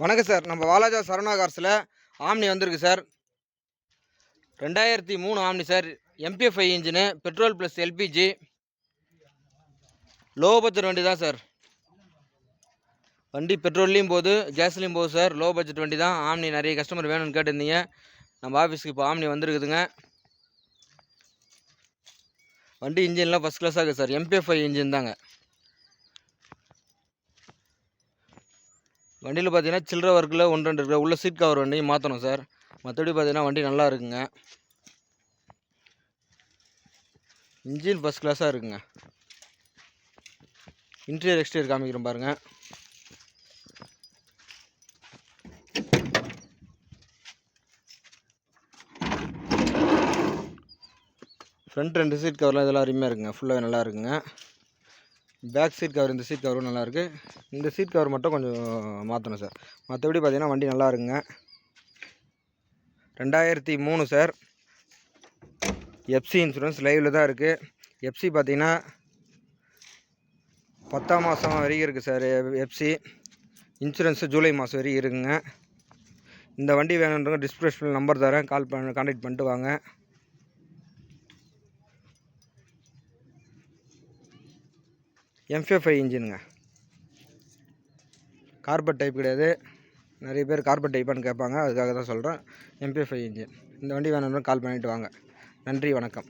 வணக்கம் சார். நம்ம வாலாஜா சரவணா கார்ஸில் ஆம்னி வந்திருக்கு sir. 2003 omni sir. MP5 engine, petrol plus LPG, low budget வண்டி தான் சார். வண்டி பெட்ரோல்லையும் போகுது, கேஸ்லேயும் போகுது சார். லோ பட்ஜெட் வண்டி தான். ஆம்னி நிறைய கஸ்டமர் வேணும்னு கேட்டிருந்தீங்க. நம்ம ஆஃபீஸ்க்கு இப்போ ஆம்னி வந்துருக்குதுங்க. வண்டி இன்ஜின்லாம் ஃபஸ்ட் கிளாஸாக இருக்குது சார். MP5 இன்ஜின் தாங்க. வண்டியில் பார்த்தீங்கன்னா சில்லற ஒர்க்கில் 1-2 இருக்கிற உள்ள சீட் கவர் வண்டியும் மாற்றணும் சார். மற்றபடி பார்த்தீங்கன்னா வண்டி நல்லா இருக்குங்க. இன்ஜின் ஃபஸ்ட் கிளாஸாக இருக்குங்க. இன்டீரியர் எக்ஸ்டீரியர் காமிக்கிறோம் பாருங்கள். ஃப்ரண்ட் 2 சீட் கவர்லாம் இதெல்லாம் அருமையாக இருக்குங்க. ஃபுல்லாகவே நல்லா இருக்குங்க. பேக் சீட் கவர், இந்த சீட் கவரும் நல்லாயிருக்கு. இந்த சீட் கவர் மட்டும் கொஞ்சம் மாற்றணும் சார். மற்றபடி பார்த்தீங்கன்னா வண்டி நல்லா இருக்குங்க. 2003 சார். எஃப்சி இன்சூரன்ஸ் லைவில் தான் இருக்குது. எஃப்சி பார்த்தீங்கன்னா 10ஆம் மாதம் வரைக்கும் இருக்குது சார். எஃப்சி இன்சூரன்ஸு ஜூலை மாதம் வரைக்கும் இருக்குங்க. இந்த வண்டி வேணுன்றவங்க டிஸ்கிரிப்ஷனில் நம்பர் தரேன், கான்டாக்ட் பண்ணிட்டு வாங்க. MP5 இன்ஜினுங்க. கார்பெட் டைப் கிடையாது. நிறைய பேர் கார்பெட் டைப்பான்னு கேட்பாங்க, அதுக்காக தான் சொல்கிறேன். MP5 engine. இந்த வண்டி வேணும்னா கால் பண்ணிவிட்டு வாங்க. நன்றி, வணக்கம்.